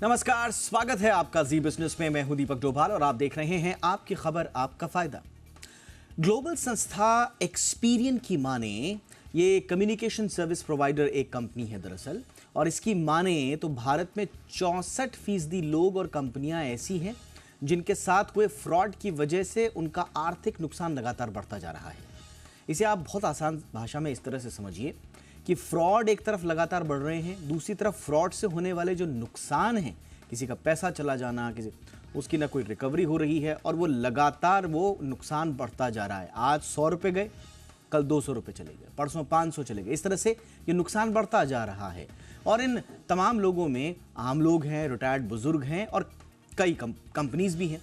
नमस्कार, स्वागत है आपका जी बिजनेस में। मैं हूं दीपक डोभाल और आप देख रहे हैं आपकी खबर आपका फायदा। ग्लोबल संस्था एक्सपीरियन की माने ये कम्युनिकेशन सर्विस प्रोवाइडर एक कंपनी है दरअसल, और इसकी माने तो भारत में 64% लोग और कंपनियां ऐसी हैं जिनके साथ हुए फ्रॉड की वजह से उनका आर्थिक नुकसान लगातार बढ़ता जा रहा है। इसे आप बहुत आसान भाषा में इस तरह से समझिए कि फ्रॉड एक तरफ लगातार बढ़ रहे हैं, दूसरी तरफ फ्रॉड से होने वाले जो नुकसान हैं, किसी का पैसा चला जाना, किसी उसकी ना कोई रिकवरी हो रही है और वो लगातार वो नुकसान बढ़ता जा रहा है। आज 100 रुपये गए, कल 200 रुपये चले गए, परसों 500 चले गए। इस तरह से ये नुकसान बढ़ता जा रहा है। और इन तमाम लोगों में आम लोग हैं, रिटायर्ड बुजुर्ग हैं और कई कंपनीज भी हैं,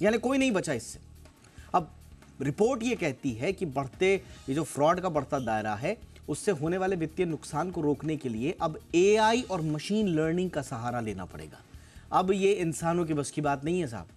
यानी कोई नहीं बचा इससे। अब रिपोर्ट ये कहती है कि ये जो फ्रॉड का बढ़ता दायरा है, उससे होने वाले वित्तीय नुकसान को रोकने के लिए अब एआई और मशीन लर्निंग का सहारा लेना पड़ेगा। अब ये इंसानों की बस की बात नहीं है साहब।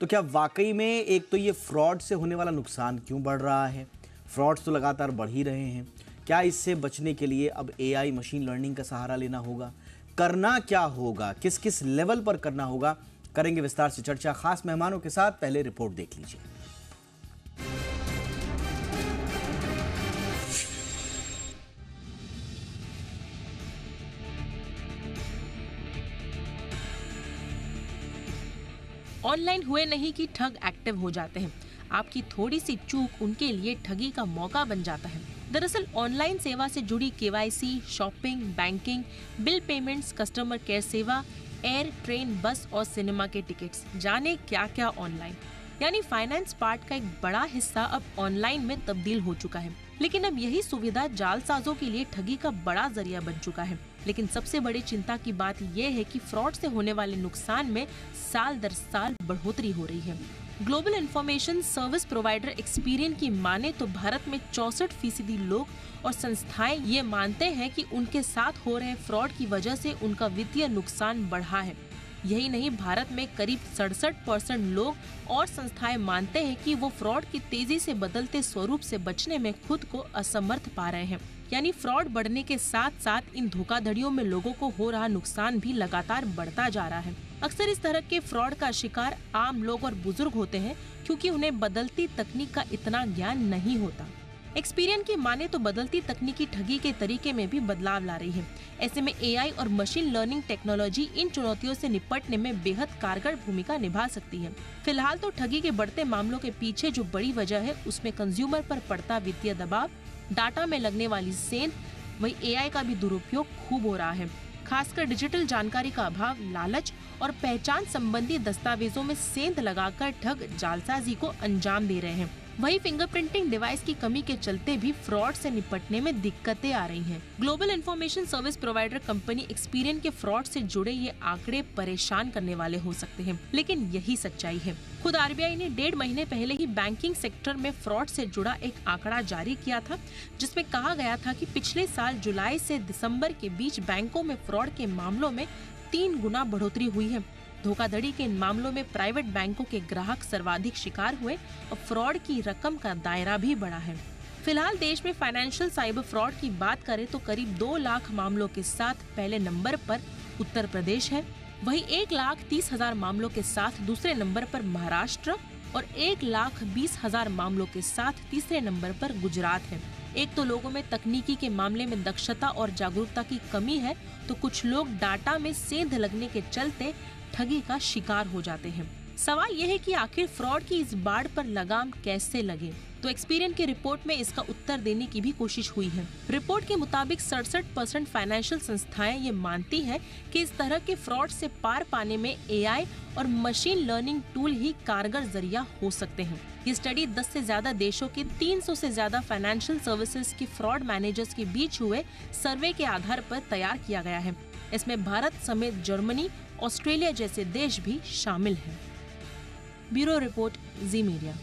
तो क्या वाकई में एक तो ये फ्रॉड से होने वाला नुकसान क्यों बढ़ रहा है? फ्रॉड्स तो लगातार बढ़ ही रहे हैं। क्या इससे बचने के लिए अब एआई मशीन लर्निंग का सहारा लेना होगा? करना क्या होगा? किस किस लेवल पर करना होगा? करेंगे विस्तार से चर्चा खास मेहमानों के साथ। पहले रिपोर्ट देख लीजिए। ऑनलाइन हुए नहीं कि ठग एक्टिव हो जाते हैं। आपकी थोड़ी सी चूक उनके लिए ठगी का मौका बन जाता है। दरअसल ऑनलाइन सेवा से जुड़ी KYC, shopping, banking, bill payments, customer care सेवा, एयर, ट्रेन, बस और सिनेमा के टिकट्स, जाने क्या क्या ऑनलाइन। यानी फाइनेंस पार्ट का एक बड़ा हिस्सा अब ऑनलाइन में तब्दील हो चुका है। लेकिन अब यही सुविधा जालसाजों के लिए ठगी का बड़ा जरिया बन चुका है। लेकिन सबसे बड़ी चिंता की बात यह है कि फ्रॉड से होने वाले नुकसान में साल दर साल बढ़ोतरी हो रही है। Global information service provider Experian की माने तो भारत में 64% लोग और संस्थाएं ये मानते हैं कि उनके साथ हो रहे फ्रॉड की वजह से उनका वित्तीय नुकसान बढ़ा है। यही नहीं, भारत में करीब 67% लोग और संस्थाएं मानते हैं कि वो फ्रॉड की तेजी से बदलते स्वरूप से बचने में खुद को असमर्थ पा रहे हैं। यानी फ्रॉड बढ़ने के साथ साथ इन धोखाधड़ियों में लोगों को हो रहा नुकसान भी लगातार बढ़ता जा रहा है। अक्सर इस तरह के फ्रॉड का शिकार आम लोग और बुजुर्ग होते हैं, क्योंकि उन्हें बदलती तकनीक का इतना ज्ञान नहीं होता। एक्सपीरियन की माने तो बदलती तकनीकी ठगी के तरीके में भी बदलाव ला रही है। ऐसे में एआई और मशीन लर्निंग टेक्नोलॉजी इन चुनौतियों से निपटने में बेहद कारगर भूमिका निभा सकती है। फिलहाल तो ठगी के बढ़ते मामलों के पीछे जो बड़ी वजह है, उसमें कंज्यूमर पर पड़ता वित्तीय दबाव, डाटा में लगने वाली सेंध, वही एआई का भी दुरुपयोग खूब हो रहा है। खासकर डिजिटल जानकारी का अभाव, लालच और पहचान संबंधी दस्तावेजों में सेंध लगाकर ठग जालसाजी को अंजाम दे रहे हैं। वही फिंगरप्रिंटिंग डिवाइस की कमी के चलते भी फ्रॉड से निपटने में दिक्कतें आ रही हैं। Global information service provider company Experian के फ्रॉड से जुड़े ये आंकड़े परेशान करने वाले हो सकते हैं, लेकिन यही सच्चाई है। खुद आरबीआई ने 1.5 महीने पहले ही बैंकिंग सेक्टर में फ्रॉड से जुड़ा एक आंकड़ा जारी किया था, जिसमें कहा गया था कि पिछले साल जुलाई से दिसंबर के बीच बैंकों में फ्रॉड के मामलों में 3 गुना बढ़ोतरी हुई है। धोखाधड़ी के इन मामलों में प्राइवेट बैंकों के ग्राहक सर्वाधिक शिकार हुए और फ्रॉड की रकम का दायरा भी बढ़ा है। फिलहाल देश में फाइनेंशियल साइबर फ्रॉड की बात करें तो करीब 2 लाख मामलों के साथ पहले नंबर पर उत्तर प्रदेश है। वहीं 1,30,000 मामलों के साथ दूसरे नंबर पर महाराष्ट्र और 1,20,000 मामलों के साथ तीसरे नंबर पर गुजरात है। एक तो लोगों में तकनीकी के मामले में दक्षता और जागरूकता की कमी है, तो कुछ लोग डाटा में सेंध लगने के चलते ठगी का शिकार हो जाते हैं। सवाल यह है कि आखिर फ्रॉड की इस बाढ़ पर लगाम कैसे लगे? तो एक्सपीरियन की रिपोर्ट में इसका उत्तर देने की भी कोशिश हुई है। रिपोर्ट के मुताबिक 67% फाइनेंशियल संस्थाएं ये मानती हैं कि इस तरह के फ्रॉड से पार पाने में एआई और मशीन लर्निंग टूल ही कारगर जरिया हो सकते हैं। ये स्टडी 10 से ज्यादा देशों के 300 से ज्यादा फाइनेंशियल सर्विसेज के फ्रॉड मैनेजर्स के बीच हुए सर्वे के आधार पर तैयार किया गया है। इसमें भारत समेत जर्मनी, ऑस्ट्रेलिया जैसे देश भी शामिल हैं। ब्यूरो रिपोर्ट, जी मीडिया।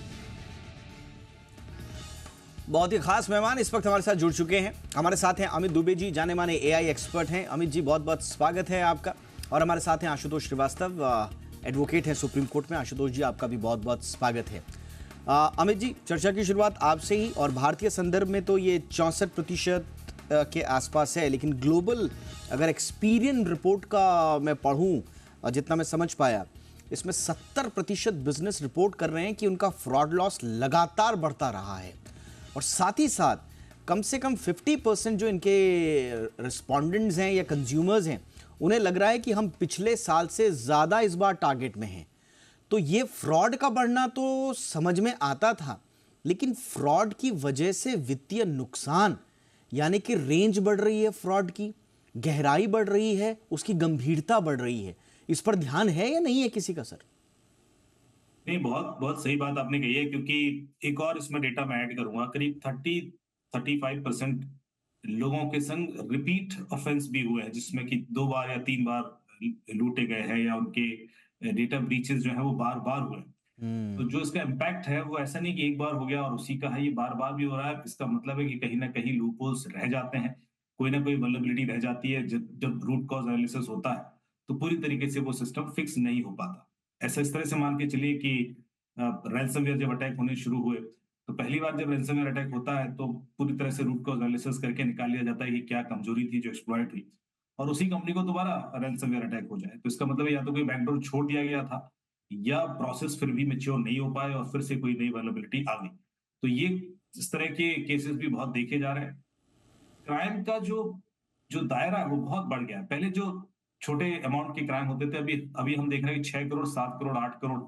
बहुत ही खास मेहमान इस वक्त हमारे साथ जुड़ चुके हैं। हमारे साथ हैं अमित दुबे जी, जाने माने एआई एक्सपर्ट हैं। अमित जी, बहुत बहुत स्वागत है आपका। और हमारे साथ हैं आशुतोष श्रीवास्तव, एडवोकेट हैं सुप्रीम कोर्ट में। आशुतोष जी, आपका भी बहुत बहुत स्वागत है। अमित जी, चर्चा की शुरुआत आपसे ही। और भारतीय संदर्भ में तो ये 64% के आसपास है, लेकिन ग्लोबल अगर एक्सपीरियन रिपोर्ट का मैं पढ़ूं और जितना मैं समझ पाया, इसमें 70% बिजनेस रिपोर्ट कर रहे हैं कि उनका फ्रॉड लॉस लगातार बढ़ता रहा है। और साथ ही साथ कम से कम 50% जो इनके रिस्पोंडेंट्स हैं या कंज्यूमर्स हैं, उन्हें लग रहा है कि हम पिछले साल से ज़्यादा इस बार टारगेट में हैं। तो ये फ्रॉड का बढ़ना तो समझ में आता था, लेकिन फ्रॉड की वजह से वित्तीय नुकसान, यानी कि रेंज बढ़ रही है, फ्रॉड की गहराई बढ़ रही है, उसकी गंभीरता बढ़ रही है। इस पर ध्यान है या नहीं है किसी का सर? नहीं, बहुत बहुत सही बात आपने कही है, क्योंकि एक और इसमें डेटा मैं ऐड करूंगा। करीब 35% लोगों के संग रिपीट ऑफेंस भी हुए हैं, जिसमें कि 2 बार या 3 बार लूटे गए हैं, या उनके डेटा ब्रीचेस जो है वो बार बार हुए हैं। तो जो इसका इम्पैक्ट है वो ऐसा नहीं कि एक बार हो गया और उसी का है, ये बार बार भी हो रहा है। इसका मतलब है कि कहीं ना कहीं लूपहोल्स रह जाते हैं, कोई ना कोई वल्नरेबिलिटी रह जाती है। जब जब रूट कॉज एनालिसिस होता है तो पूरी तरीके से वो सिस्टम फिक्स नहीं हो पाता। ऐसा इस तरह से मान के चलिए कि रैंसमवेयर जब अटैक होने शुरू हुए, तो पहली बार जब रैंसमवेयर अटैक होता है तो पूरी तरह से रूट कॉज एनालिसिस करके निकाल लिया जाता है कि क्या कमजोरी थी जो एक्सप्लॉइट हुई, और उसी कंपनी को दोबारा रैंसमवेयर अटैक हो जाए। तो इसका मतलब है या तो कोई बैकडोर छोड़ दिया गया था, या प्रोसेस फिर भी मैच्योर नहीं हो पाए और फिर से कोई नई वल्नरेबिलिटी आ गई। तो ये इस तरह के केसेस भी बहुत देखे जा रहे हैं। क्राइम का जो जो दायरा है वो बहुत बढ़ गया है। पहले जो छोटे अमाउंट के क्राइम होते थे, अभी अभी हम देख रहे हैं कि 6 करोड़, 7 करोड़, 8 करोड़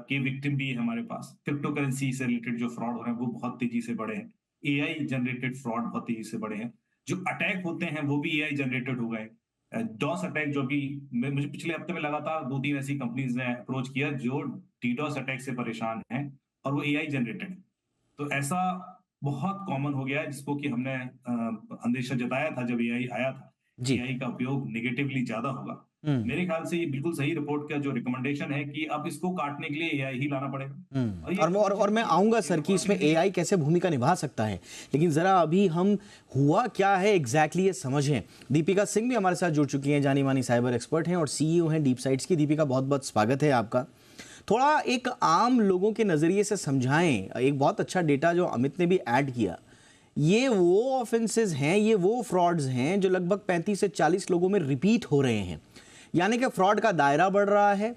के विक्टिम भी है हमारे पास। क्रिप्टो करेंसी से रिलेटेड जो फ्रॉड हो रहे हैं वो बहुत तेजी से बढ़े हैं। एआई जनरेटेड फ्रॉड बहुत तेजी से बढ़े हैं। जो अटैक होते हैं वो भी एआई जनरेटेड हो गए। डॉस अटैक जो भी मुझे पिछले हफ्ते में लगातार 2-3 ऐसी कंपनीज ने अप्रोच किया जो डीडोस अटैक से परेशान हैं, और वो एआई जनरेटेड है। तो ऐसा बहुत कॉमन हो गया है, जिसको कि हमने अंदेशा जताया था जब एआई आया था, जी। एआई का उपयोग नेगेटिवली ज्यादा होगा। हम्म। मेरे ख्याल से ये बिल्कुल सही रिपोर्ट का जो रिकमेंडेशन है कि अब इसको काटने के लिए एआई ही लाना पड़ेगा। और ये और मैं आऊंगा सर कि इसमें एआई कैसे भूमिका निभा सकता है, लेकिन जरा अभी हम हुआ क्या है एग्जैक्टली ये समझें। दीपिका सिंह भी हमारे साथ जुड़ चुकी हैं, जानी मानी साइबर एक्सपर्ट हैं और सीईओ हैं डीप साइट्स की। दीपिका, बहुत बहुत स्वागत है आपका। थोड़ा एक आम लोगों के नज़रिए से समझाएं। एक बहुत अच्छा डेटा जो अमित ने भी ऐड किया, ये वो ऑफेंसेस हैं, ये वो फ्रॉड्स हैं जो लगभग 35 से 40 लोगों में रिपीट हो रहे हैं। यानी कि फ्रॉड का दायरा बढ़ रहा है,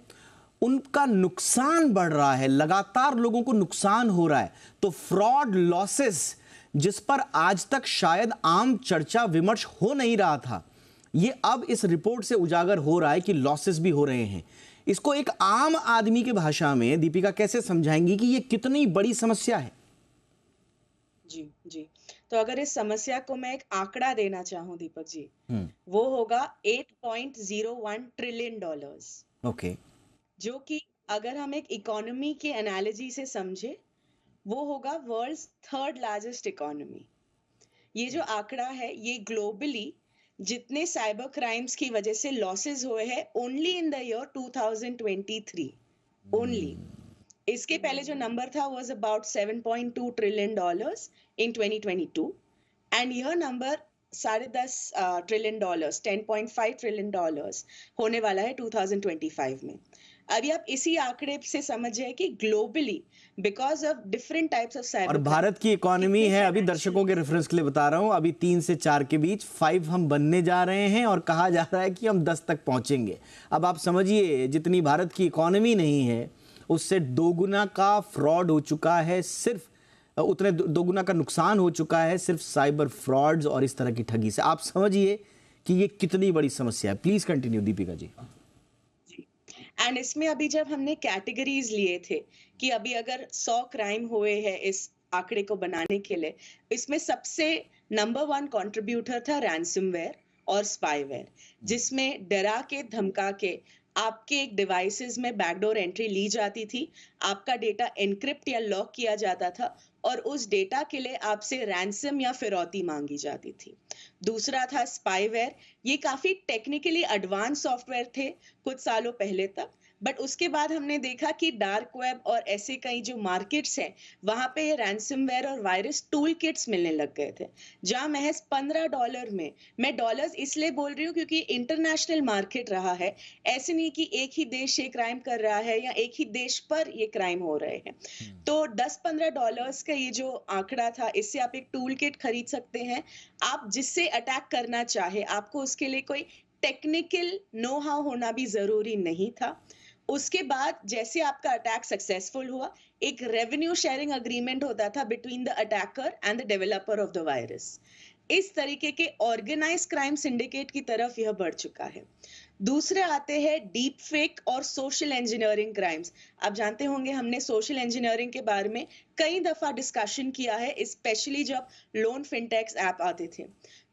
उनका नुकसान बढ़ रहा है, लगातार लोगों को नुकसान हो रहा है। तो फ्रॉड लॉसेस, जिस पर आज तक शायद आम चर्चा विमर्श हो नहीं रहा था, ये अब इस रिपोर्ट से उजागर हो रहा है कि लॉसेस भी हो रहे हैं। इसको एक आम आदमी की भाषा में दीपिका कैसे समझाएंगी कि ये कितनी बड़ी समस्या है? जी जी। तो अगर इस समस्या को मैं एक आंकड़ा देना चाहूं दीपक जी, वो होगा $8.01 ट्रिलियन। ओके। जो कि अगर हम एक इकोनॉमी के एनालॉजी से समझे, वो होगा वर्ल्ड्स थर्ड लार्जेस्ट इकोनॉमी। ये जो आंकड़ा है, ये ग्लोबली जितने साइबर क्राइम्स की वजह से लॉसेस हुए हैं only in the year 2023 only. इसके पहले जो नंबर था was about $7.2 trillion in 2022, and यह नंबर $10.5 ट्रिलियन, $10.5 ट्रिलियन होने वाला है 2025 में। अभी आप इसी आंकड़े से समझिए कि globally because of different types of cyber, और भारत की इकोनॉमी है, अभी दर्शकों के रेफरेंस के लिए बता रहा हूं, अभी 3 से 4 के बीच 5 हम बनने जा रहे हैं और कहा जा रहा है कि हम 10 तक पहुंचेंगे। अब आप समझिए, जितनी भारत की इकोनॉमी नहीं है उससे दोगुना का फ्रॉड हो चुका है, सिर्फ उतने दोगुना का नुकसान हो चुका है सिर्फ साइबर फ्रॉड्स और इस तरह की ठगी से। आप समझिए कि ये कितनी बड़ी समस्या है। Please continue Deepika ji. And इसमें अभी जब हमने कैटेगरीज लिए थे कि अभी अगर 100 क्राइम हुए हैं इस आंकड़े को बनाने के लिए, इसमें सबसे नंबर 1 कंट्रीब्यूटर था रैंसमवेयर और स्पाईवेयर, जिसमें डरा के धमका के आपके एक डिवाइसेस में बैकडोर एंट्री ली जाती थी, आपका डेटा एनक्रिप्ट या लॉक किया जाता था और उस डेटा के लिए आपसे रैंसम या फिरौती मांगी जाती थी। दूसरा था स्पाईवेयर। ये काफी टेक्निकली एडवांस सॉफ्टवेयर थे कुछ सालों पहले तक, बट उसके बाद हमने देखा कि डार्क वेब और ऐसे कई जो मार्केट्स हैं वहां पे ये रैंसमवेयर और वायरस टूल किट्स मिलने लग गए थे, जहां महज $15 में, मैं डॉलर्स इसलिए बोल रही हूँ क्योंकि इंटरनेशनल मार्केट रहा है, ऐसे नहीं कि एक ही देश ये क्राइम कर रहा है या एक ही देश पर ये क्राइम हो रहे हैं। तो $10-15 के का ये जो आंकड़ा था, इससे आप एक टूल किट खरीद सकते हैं। आप जिससे अटैक करना चाहे, आपको उसके लिए कोई टेक्निकल नो हाउ होना भी ज़रूरी नहीं था। उसके बाद जैसे आपका अटैक सक्सेसफुल हुआ, एक रेवेन्यू शेयरिंग एग्रीमेंट होता था between the attacker and the developer of the virus. इस तरीके के ऑर्गेनाइज्ड क्राइम सिंडिकेट की तरफ यह बढ़ चुका है। दूसरे आते हैं डीप फेक और सोशल इंजीनियरिंग क्राइम्स। आप जानते होंगे, हमने सोशल इंजीनियरिंग के बारे में कई दफा डिस्कशन किया है, स्पेशली जब लोन फिनटेक्स ऐप आते थे।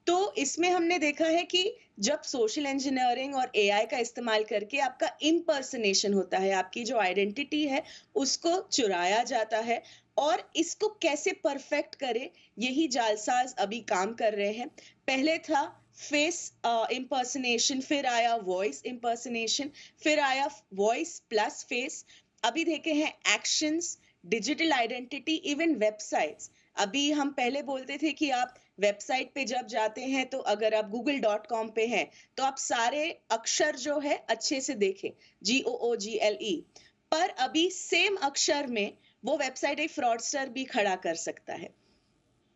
तो इसमें हमने देखा है कि जब सोशल इंजीनियरिंग और एआई का इस्तेमाल करके आपका इम्पर्सनेशन होता है, आपकी जो आइडेंटिटी है उसको चुराया जाता है, और इसको कैसे परफेक्ट करे, यही जालसाज अभी काम कर रहे हैं। पहले था फेस इम्पर्सनेशन, फिर आया वॉइस इम्पर्सनेशन, फिर आया वॉइस प्लस फेस, अभी देखे हैं actions, digital identity, even websites. अभी हम पहले बोलते थे कि आप वेबसाइट पे जब जाते हैं तो अगर आप google.com पे हैं तो आप सारे अक्षर जो है अच्छे से देखें, GOOGLE, पर अभी सेम अक्षर में वो वेबसाइट एक फ्रॉडस्टर भी खड़ा कर सकता है।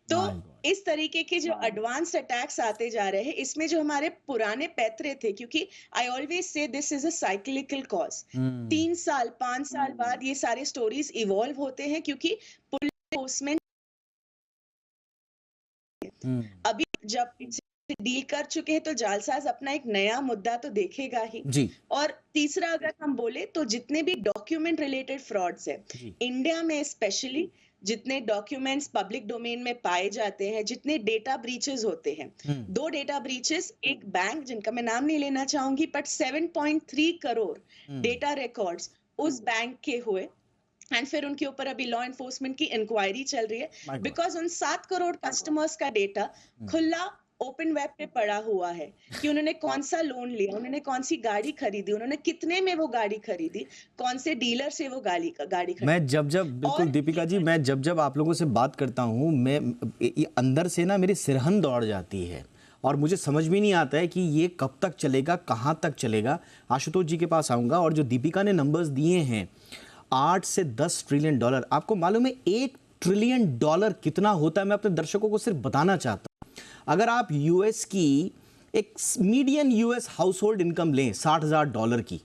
तो My God. इस तरीके के जो एडवांस्ड अटैक्स आते जा रहे हैं, इसमें जो हमारे पुराने पैतरे थे, क्योंकि I always say this is a cyclical cause, 3 साल 5 साल बाद ये सारे स्टोरीज इवॉल्व होते हैं, क्योंकि पुलिस एनफोर्समेंट अभी जब इनसे डील कर चुके हैं तो जालसाज अपना एक नया मुद्दा तो देखेगा ही। जी और तीसरा अगर हम बोले तो जितने भी डॉक्यूमेंट रिलेटेड फ्रॉड्स है जी इंडिया में, स्पेशली जितने डॉक्यूमेंट्स पब्लिक डोमेन में पाए जाते हैं, जितने डेटा ब्रीचेस होते हैं, 2 डेटा ब्रीचेस, एक बैंक जिनका मैं नाम नहीं लेना चाहूंगी, बट 7.3 करोड़ डेटा रिकॉर्ड्स उस बैंक के हुए, एंड फिर उनके ऊपर अभी लॉ एनफोर्समेंट की इंक्वायरी चल रही My है, God. बिकॉज उन 7 करोड़ कस्टमर्स का डेटा खुला ओपन वेब पे पड़ा हुआ है कि उन्होंने कौन सा लोन लिया, उन्होंने कौन सी गाड़ी खरीदी, उन्होंने कितने में वो गाड़ी खरीदी, कौन से डीलर से वो गाड़ी खरीदी। मैं जब बिल्कुल और दीपिका जी, मैं जब आप लोगों से बात करता हूँ, मैं ये अंदर से ना मेरी सिरहन दौड़ जाती है और मुझे समझ भी नहीं आता है कि ये कब तक चलेगा, कहाँ तक चलेगा। आशुतोष जी के पास आऊँगा, और जो दीपिका ने नंबर्स दिए हैं 8 से 10 ट्रिलियन डॉलर, आपको मालूम है 1 ट्रिलियन डॉलर कितना होता है? मैं अपने दर्शकों को सिर्फ बताना चाहता हूँ, अगर आप यूएस की एक median US house hold income लें $60,000 की,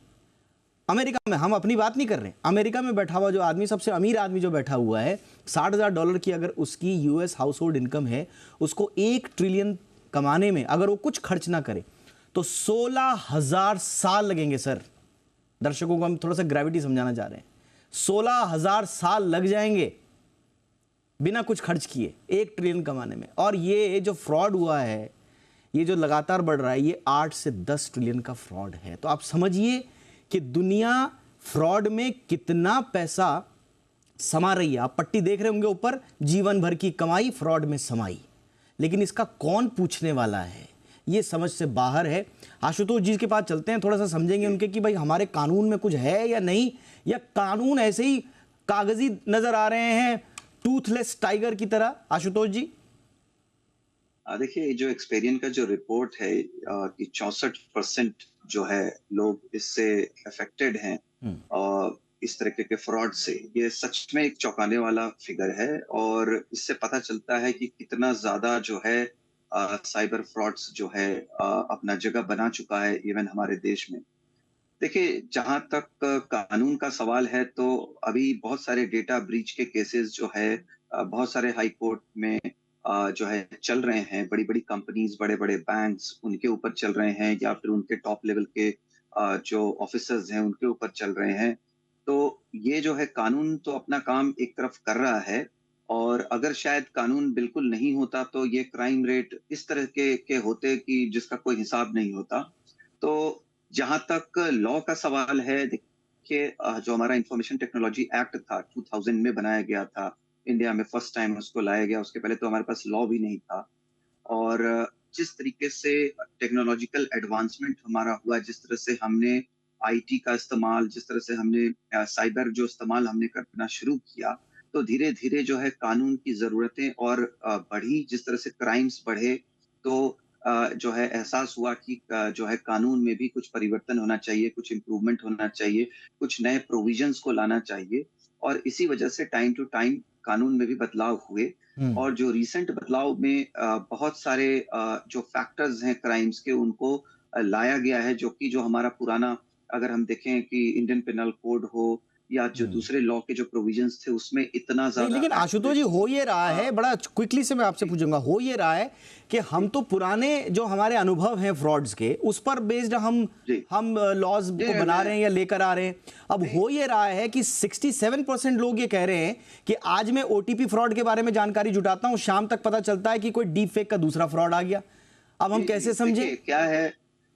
अमेरिका में, हम अपनी बात नहीं कर रहे हैं, अमेरिका में बैठा हुआ जो आदमी, सबसे अमीर आदमी जो बैठा हुआ है, $60,000 की अगर उसकी यूएस हाउस होल्ड इनकम है, उसको 1 ट्रिलियन कमाने में अगर वो कुछ खर्च ना करे तो 16,000 साल लगेंगे। सर, दर्शकों को हम थोड़ा सा ग्रेविटी समझाना चाह रहे हैं, 16,000 साल लग जाएंगे बिना कुछ खर्च किए 1 ट्रिलियन कमाने में। और ये जो फ्रॉड हुआ है, ये जो लगातार बढ़ रहा है, ये 8 से 10 ट्रिलियन का फ्रॉड है। तो आप समझिए कि दुनिया फ्रॉड में कितना पैसा समा रही है। आप पट्टी देख रहे होंगे ऊपर, जीवन भर की कमाई फ्रॉड में समाई, लेकिन इसका कौन पूछने वाला है, ये समझ से बाहर है। आशुतोष जी के पास चलते हैं, थोड़ा सा समझेंगे उनके कि भाई हमारे कानून में कुछ है या नहीं, या कानून ऐसे ही कागजी नजर आ रहे हैं, टूथलेस टाइगर की तरह। आशुतोष जी, देखिए, जो एक्सपेरियन का जो रिपोर्ट है कि 64% जो है लोग इससे अफेक्टेड हैं इस तरीके के फ्रॉड से, ये सच में एक चौंकाने वाला फिगर है। और इससे पता चलता है कि कितना ज्यादा जो है साइबर फ्रॉड्स जो है अपना जगह बना चुका है इवन हमारे देश में। देखिए, जहां तक कानून का सवाल है, तो अभी बहुत सारे डेटा ब्रीच के केसेस जो है बहुत सारे हाई कोर्ट में जो है चल रहे हैं। बड़ी बड़ी कंपनीज, बड़े बड़े बैंक्स, उनके ऊपर चल रहे हैं, या फिर उनके टॉप लेवल के जो ऑफिसर्स हैं उनके ऊपर चल रहे हैं। तो ये जो है कानून तो अपना काम एक तरफ कर रहा है, और अगर शायद कानून बिल्कुल नहीं होता तो ये क्राइम रेट इस तरह के होते कि जिसका कोई हिसाब नहीं होता। तो जहां तक लॉ का सवाल है, देखिए जो हमारा इंफॉर्मेशन टेक्नोलॉजी एक्ट था 2000 में बनाया गया था, इंडिया में फर्स्ट टाइम उसको लाया गया। उसके पहले तो हमारे पास लॉ भी नहीं था। और जिस तरीके से टेक्नोलॉजिकल एडवांसमेंट हमारा हुआ, जिस तरह से हमने आईटी का इस्तेमाल, जिस तरह से हमने साइबर जो इस्तेमाल हमने करना शुरू किया, तो धीरे धीरे जो है कानून की जरूरतें और बढ़ी। जिस तरह से क्राइम्स बढ़े, तो जो है एहसास हुआ कि जो है कानून में भी कुछ परिवर्तन होना चाहिए, कुछ इम्प्रूवमेंट होना चाहिए, कुछ नए प्रोविजंस को लाना चाहिए। और इसी वजह से टाइम टू टाइम कानून में भी बदलाव हुए। और जो रिसेंट बदलाव में बहुत सारे जो फैक्टर्स हैं क्राइम्स के, उनको लाया गया है, जो हमारा पुराना, अगर हम देखें कि इंडियन पेनल कोड हो या जो दूसरे लॉ के जो प्रोविजंस थे, उसमें इतना नहीं, ज्यादा लेकिन आशुतोष जी हो ये रहा है, बड़ा क्विकली से मैं आपसे पूछूंगा, हो ये रहा है कि हम तो पुराने जो हमारे अनुभव हैं फ्रॉड्स के, उस पर बेस्ड हम लॉज को बना रहे हैं या लेकर आ रहे हैं। अब हो ये रहा है कि 67% लोग ये कह रहे हैं कि आज मैं ओटीपी फ्रॉड के बारे में जानकारी जुटाता हूं, शाम तक पता चलता है कि कोई डीप फेक का दूसरा फ्रॉड आ गया। अब हम कैसे समझे?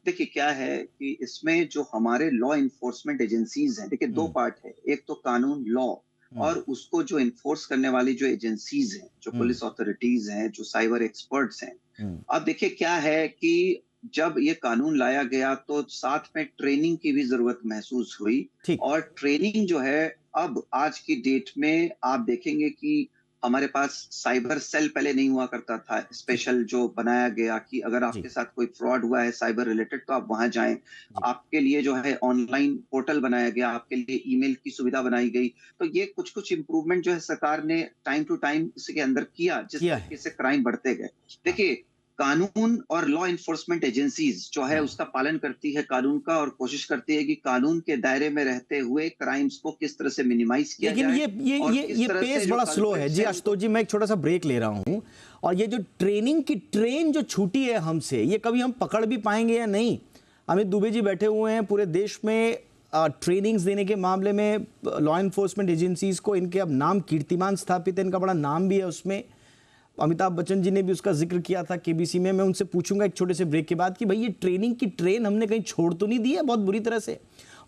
देखिए क्या है कि इसमें जो हमारे लॉ इन्फोर्समेंट एजेंसीज हैं, देखिए दो पार्ट है, एक तो कानून लॉ, और उसको जो इन्फोर्स करने वाली जो एजेंसीज हैं, जो पुलिस अथॉरिटीज हैं, जो साइबर एक्सपर्ट्स हैं। अब देखिए क्या है कि जब ये कानून लाया गया तो साथ में ट्रेनिंग की भी जरूरत महसूस हुई, और ट्रेनिंग जो है अब आज की डेट में आप देखेंगे कि हमारे पास साइबर सेल पहले नहीं हुआ करता था, स्पेशल जो बनाया गया कि अगर आपके साथ कोई फ्रॉड हुआ है साइबर रिलेटेड तो आप वहां जाएं। आपके लिए जो है ऑनलाइन पोर्टल बनाया गया, आपके लिए ईमेल की सुविधा बनाई गई। तो ये कुछ इम्प्रूवमेंट जो है सरकार ने टाइम टू टाइम इसके अंदर किया, जिस तरीके से क्राइम बढ़ते गए। देखिए कानून और लॉ इन्फोर्समेंट एजेंसीज जो है उसका पालन करती है कानून का, और कोशिश करती है कि कानून के दायरे में रहते हुए क्राइम्स को किस तरह से मिनिमाइज किया जाए। लेकिन ये पेस बड़ा स्लो है जी। आशुतोष जी, मैं एक छोटा सा ब्रेक ले रहा हूं, और ये जो ट्रेनिंग की ट्रेन जो छूटी है हमसे, ये कभी हम पकड़ भी पाएंगे या नहीं? अमित दुबे जी बैठे हुए हैं, पूरे देश में ट्रेनिंग्स देने के मामले में लॉ इन्फोर्समेंट एजेंसीज को इनके अब नाम कीर्तिमान स्थापित है, इनका बड़ा नाम भी है उसमें। अमिताभ बच्चन जी ने भी उसका जिक्र किया था केबीसी में। मैं उनसे पूछूंगा एक छोटे से ब्रेक के बाद कि भाई ये ट्रेनिंग की ट्रेन हमने कहीं छोड़ तो नहीं दी है बहुत बुरी तरह से?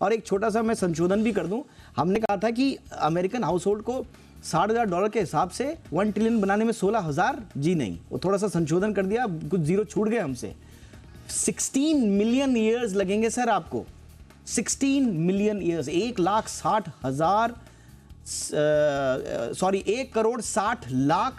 और एक छोटा सा मैं संशोधन भी कर दूं, हमने कहा था कि अमेरिकन हाउस होल्ड को $60,000 के हिसाब से 1 ट्रिलियन बनाने में 16,000, जी नहीं, वो थोड़ा सा संशोधन कर दिया, कुछ जीरो छूट गए हमसे। 16 मिलियन ईयर्स लगेंगे सर आपको, 16 मिलियन ईयर्स, 1,60,000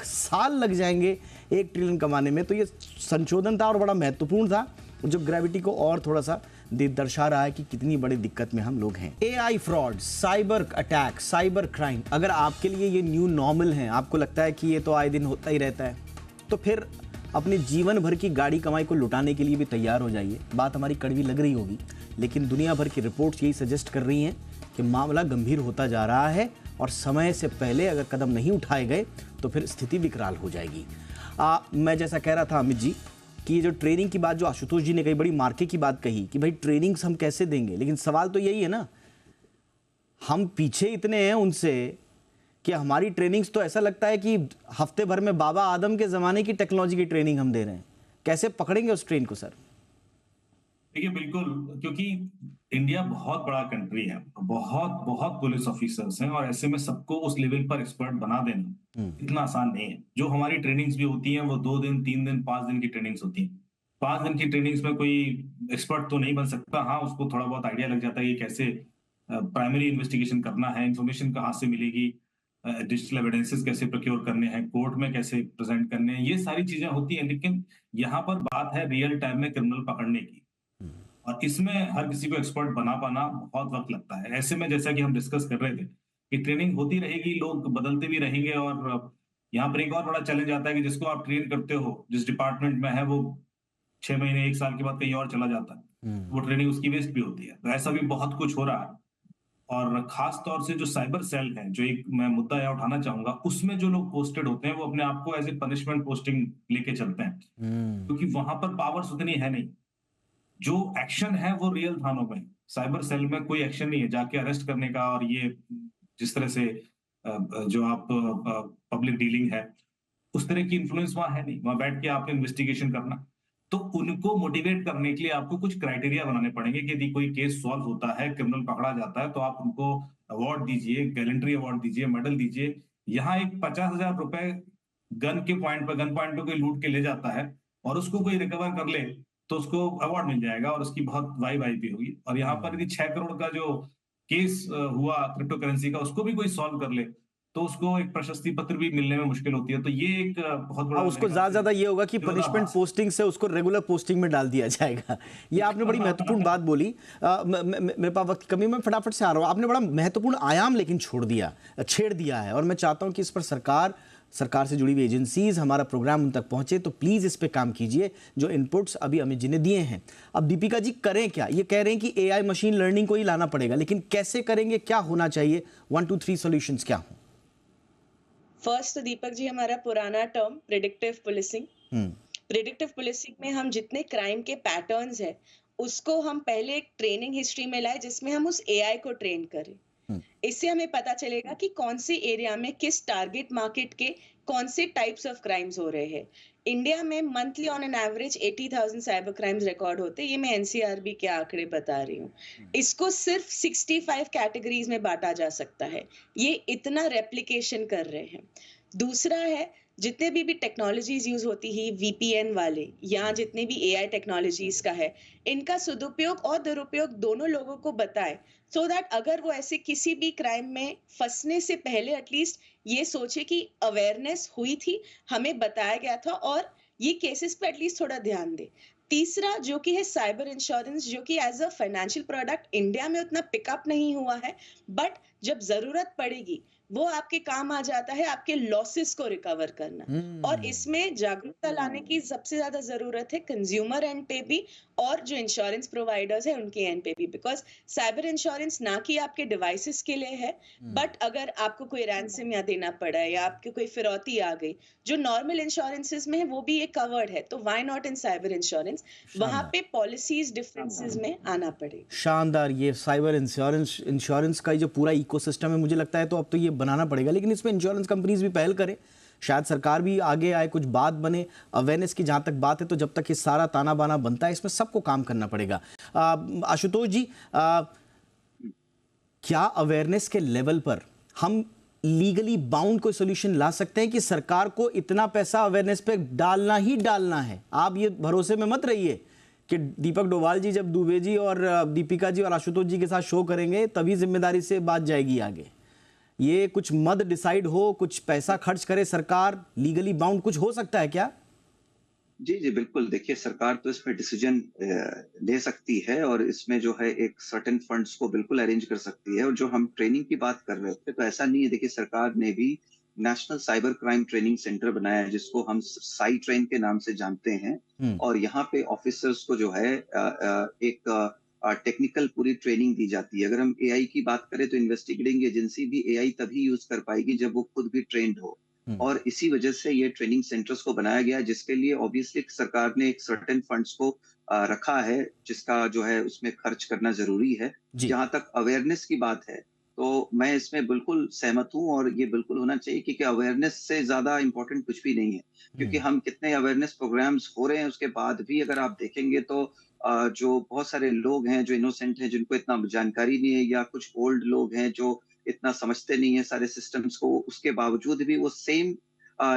साल लग जाएंगे 1 ट्रिलियन कमाने में। तो ये संशोधन था और बड़ा महत्वपूर्ण था, जो ग्रेविटी को और थोड़ा सा दर्शा रहा है कि कितनी बड़ी दिक्कत में हम लोग हैं। AI fraud, cyber attack, cyber crime, अगर आपके लिए ये न्यू नॉर्मल है, आपको लगता है कि ये तो आए दिन होता ही रहता है, तो फिर अपने जीवन भर की गाड़ी कमाई को लुटाने के लिए भी तैयार हो जाइए। बात हमारी कड़वी लग रही होगी, लेकिन दुनिया भर की रिपोर्ट्स यही सजेस्ट कर रही हैं कि मामला गंभीर होता जा रहा है, और समय से पहले अगर कदम नहीं उठाए गए तो फिर स्थिति विकराल हो जाएगी। मैं जैसा कह रहा था अमित जी कि ये जो ट्रेनिंग की बात जो आशुतोष जी ने कही, बड़ी मार्के की बात कही कि भाई ट्रेनिंग्स हम कैसे देंगे, लेकिन सवाल तो यही है ना, हम पीछे इतने हैं उनसे कि हमारी ट्रेनिंग्स तो ऐसा लगता है कि हफ्ते भर में बाबा आदम के ज़माने की टेक्नोलॉजी की ट्रेनिंग हम दे रहे हैं। कैसे पकड़ेंगे उस ट्रेन को सर? देखिए बिल्कुल, क्योंकि इंडिया बहुत बड़ा कंट्री है, बहुत बहुत पुलिस ऑफिसर्स हैं, और ऐसे में सबको उस लेवल पर एक्सपर्ट बना देना इतना आसान नहीं है। जो हमारी ट्रेनिंग्स भी होती हैं वो 2 दिन, 3 दिन, 5 दिन की ट्रेनिंग्स होती हैं। 5 दिन की ट्रेनिंग्स में कोई एक्सपर्ट तो नहीं बन सकता। हाँ, उसको थोड़ा बहुत आइडिया लग जाता है कि कैसे प्राइमरी इन्वेस्टिगेशन करना है, इंफॉर्मेशन कहाँ से मिलेगी, डिजिटल एविडेंसेस कैसे प्रोक्योर करने हैं, कोर्ट में कैसे प्रेजेंट करने हैं, ये सारी चीजें होती हैं। लेकिन यहाँ पर बात है रियल टाइम में क्रिमिनल पकड़ने की, और इसमें हर किसी को एक्सपर्ट बना पाना बहुत वक्त लगता है। ऐसे में जैसा कि हम डिस्कस कर रहे थे कि ट्रेनिंग होती रहेगी, लोग बदलते भी रहेंगे, और यहाँ पर एक और बड़ा चैलेंज आता है कि जिसको आप ट्रेन करते हो, जिस डिपार्टमेंट में है, वो 6 महीने 1 साल के बाद कहीं और चला जाता है, वो ट्रेनिंग उसकी वेस्ट भी होती है। तो ऐसा भी बहुत कुछ हो रहा है। और खास तौर से जो साइबर सेल है, जो एक मैं मुद्दा यहाँ उठाना चाहूंगा, उसमें जो लोग पोस्टेड होते हैं वो अपने आप को एज ए पनिशमेंट पोस्टिंग लेके चलते हैं, क्योंकि वहां पर पावर्स उतनी है नहीं। जो एक्शन है वो रियल थानों में, साइबर सेल में कोई एक्शन नहीं है जाके अरेस्ट करने का, और ये जिस तरह से जो आप पब्लिक डीलिंग है, उस तरह की इन्फ्लुएंस वहां है नहीं। वहां बैठ के आपने इन्वेस्टिगेशन करना, तो उनको मोटिवेट करने के लिए आपको कुछ क्राइटेरिया बनाने पड़ेंगे कि यदि कोई केस सॉल्व होता है, क्रिमिनल पकड़ा जाता है, तो आप उनको अवार्ड दीजिए, गैलेंट्री अवार्ड दीजिए, मेडल दीजिए। यहाँ एक 50,000 रुपए गन पॉइंट पे कोई लूट के ले जाता है और उसको कोई रिकवर कर ले, तो उसको अवार्ड मिल जाएगा और उसकी बहुत वाई भी होगी। और यहाँ पर यदि 6 करोड़ का जो केस हुआ क्रिप्टो करेंसी का, उसको भी कोई सॉल्व कर ले, तो उसको एक प्रशस्ति पत्र भी मिलने में मुश्किल होती है। तो ये एक बहुत बड़ा उसको ज्यादा ये होगा कि पनिशमेंट पोस्टिंग से उसको रेगुलर पोस्टिंग में डाल दिया जाएगा। ये आपने बड़ी महत्वपूर्ण बात बोली। मेरे पास वक्त कमी, मैं फटाफट से आ रहा हूँ। आपने बड़ा महत्वपूर्ण आयाम लेकिन छेड़ दिया है, और मैं चाहता हूँ कि इस पर सरकार से जुड़ी हुई एजेंसीज, हमारा प्रोग्राम उन तक पहुंचे, तो प्लीज इस पे काम कीजिए। जो इनपुट्स अभी अमित जी ने दिए हैं, अब दीपिका जी करें क्या? ये कह रहे हैं कि एआई मशीन लर्निंग को ही लाना पड़ेगा, लेकिन कैसे करेंगे, क्या होना चाहिए? 1 2 3 सॉल्यूशंस क्या हो? फर्स्ट तो दीपक जी, हमारा पुराना term predictive policing. Predictive policing में हम जितने क्राइम के पैटर्न्स है उसको हम पहले एक ट्रेनिंग हिस्ट्री में लाए, जिसमें हम उस एआई को ट्रेन करें। इससे हमें पता चलेगा कि कौन से एरिया में किस टारगेट मार्केट के कौन से टाइप्स ऑफ क्राइम्स हो रहे हैं। इंडिया में monthly on an average 80,000 cyber crimes record होते हैं। ये मैं एनसीआरबी के आंकड़े बता रही हूँ। इसको सिर्फ 65 कैटेगरीज में बांटा जा सकता है। ये इतना रेप्लिकेशन कर रहे हैं। दूसरा है, जितने भी टेक्नोलॉजीज यूज होती है वीपीएन वाले या जितने भी एआई टेक्नोलॉजीज का है, इनका सदुपयोग और दुरुपयोग दोनों लोगों को बताए, सो दैट अगर वो ऐसे किसी भी क्राइम में फंसने से पहले एटलीस्ट ये सोचे कि अवेयरनेस हुई थी, हमें बताया गया था, और ये केसेस पे एटलीस्ट थोड़ा ध्यान दे। तीसरा जो कि है साइबर इंश्योरेंस, जो कि as a financial product India में उतना पिकअप नहीं हुआ है, बट जब जरूरत पड़ेगी वो आपके काम आ जाता है, आपके लॉसेस को रिकवर करना। और इसमें जागरूकता लाने की सबसे ज्यादा जरूरत है कंज्यूमर एंड पे भी, और जो इंश्योरेंस प्रोवाइडर्स है उनके एंड पे भी, बिकॉज साइबर इंश्योरेंस ना कि आपके डिवाइसेस के लिए है, बट अगर आपको कोई रैंसम या देना पड़ा है या आपकी कोई फिरौती आ गई, जो नॉर्मल इंश्योरेंसेस में है वो भी ये कवर्ड है, तो why not in cyber insurance? वहां पे पॉलिसीज डिफरेंसेस में आना पड़ेगा। शानदार। ये साइबर इंश्योरेंस का जो पूरा इकोसिस्टम है, मुझे लगता है तो अब तो ये बनाना पड़ेगा, लेकिन इसमें इंश्योरेंस कंपनीज भी पहल करें, शायद सरकार भी आगे आए, कुछ बात बने। अवेयरनेस की जहां तक बात है, तो जब तक ये सारा ताना बाना बनता है, इसमें सबको काम करना पड़ेगा। आशुतोष जी, क्या अवेयरनेस के लेवल पर हम लीगली बाउंड कोई सोल्यूशन ला सकते हैं कि सरकार को इतना पैसा अवेयरनेस पे डालना ही डालना है? आप ये भरोसे में मत रहिए कि दीपक डोभाल जी जब दुबे जी और दीपिका जी और आशुतोष जी के साथ शो करेंगे तभी जिम्मेदारी से बात जाएगी आगे। ये कुछ मद डिसाइड हो, कुछ पैसा खर्च करे सरकार, लीगली बाउंड कुछ हो सकता है क्या? जी बिल्कुल। देखिए, सरकार तो इसमें डिसीजन ले सकती है, और इसमें जो है एक सर्टेन फंड्स को बिल्कुल अरेंज कर सकती है। और जो हम ट्रेनिंग की बात कर रहे थे, तो ऐसा नहीं है। देखिए, सरकार ने भी national cyber crime training centre बनाया है, जिसको हम साई ट्रेन के नाम से जानते हैं। और यहाँ पे ऑफिसर्स को जो है एक टेक्निकल पूरी ट्रेनिंग दी जाती है। अगर हम एआई की बात करें, तो इन्वेस्टिगेटिंग एजेंसी भी एआई तभी यूज कर पाएगी जब वो खुद भी ट्रेंड हो। और इसी वजह से ये ट्रेनिंग सेंटर्स को बनाया गया, जिसके लिए ऑब्वियसली सरकार ने एक सर्टेन फंड्स को रखा है, जिसका जो है उसमें खर्च करना जरूरी है। जहां तक अवेयरनेस की बात है, तो मैं इसमें बिल्कुल सहमत हूं, और ये बिल्कुल होना चाहिए, क्योंकि अवेयरनेस से ज्यादा इंपॉर्टेंट कुछ भी नहीं है। क्योंकि हम कितने अवेयरनेस प्रोग्राम्स हो रहे हैं, उसके बाद भी अगर आप देखेंगे तो जो बहुत सारे लोग हैं जो इनोसेंट हैं, जिनको इतना जानकारी नहीं है, या कुछ ओल्ड लोग हैं जो इतना समझते नहीं है सारे सिस्टम्स को, उसके बावजूद भी वो सेम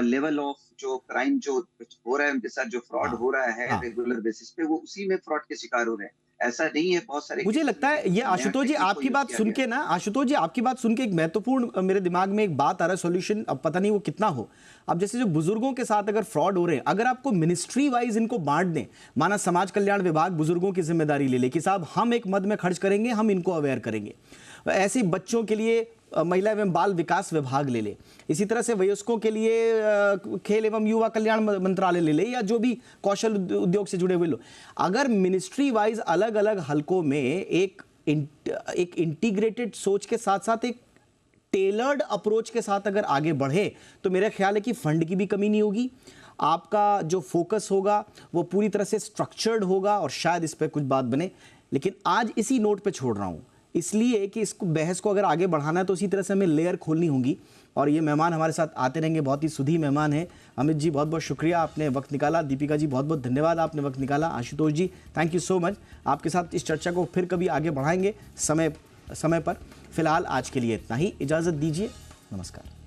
लेवल ऑफ जो क्राइम जो हो रहा है उनके साथ, जो फ्रॉड हो रहा है रेगुलर बेसिस पे, वो उसी में फ्रॉड के शिकार हो रहे हैं। ऐसा नहीं है, बहुत सारे मुझे लगता है ये आशुतोष जी आपकी बात सुन के ना, आशुतोष जी आपकी बात सुन के एक महत्वपूर्ण मेरे दिमाग में एक बात आ रहा है, सॉल्यूशन अब पता नहीं वो कितना हो। अब जैसे जो बुजुर्गों के साथ अगर फ्रॉड हो रहे हैं, अगर आपको मिनिस्ट्री वाइज इनको बांट दें, माना समाज कल्याण विभाग बुजुर्गों की जिम्मेदारी ले ले कि साहब हम एक मद में खर्च करेंगे, हम इनको अवेयर करेंगे। ऐसे ही बच्चों के लिए महिला एवं बाल विकास विभाग ले ले, इसी तरह से वयस्कों के लिए खेल एवं युवा कल्याण मंत्रालय ले ले, या जो भी कौशल उद्योग से जुड़े हुए लोग। अगर मिनिस्ट्री वाइज अलग अलग हलकों में एक इंटीग्रेटेड सोच के साथ साथ एक टेलर्ड अप्रोच के साथ अगर आगे बढ़े, तो मेरा ख्याल है कि फंड की भी कमी नहीं होगी, आपका जो फोकस होगा वो पूरी तरह से स्ट्रक्चर्ड होगा, और शायद इस पर कुछ बात बने। लेकिन आज इसी नोट पे छोड़ रहा हूँ, इसलिए कि इसको बहस को अगर आगे बढ़ाना है तो इसी तरह से हमें लेयर खोलनी होगी। और ये मेहमान हमारे साथ आते रहेंगे, बहुत ही सुधी मेहमान हैं। अमित जी बहुत बहुत शुक्रिया, आपने वक्त निकाला। दीपिका जी बहुत बहुत धन्यवाद, आपने वक्त निकाला। आशुतोष जी थैंक यू सो मच। आपके साथ इस चर्चा को फिर कभी आगे बढ़ाएंगे समय पर। फिलहाल आज के लिए इतना ही, इजाज़त दीजिए, नमस्कार।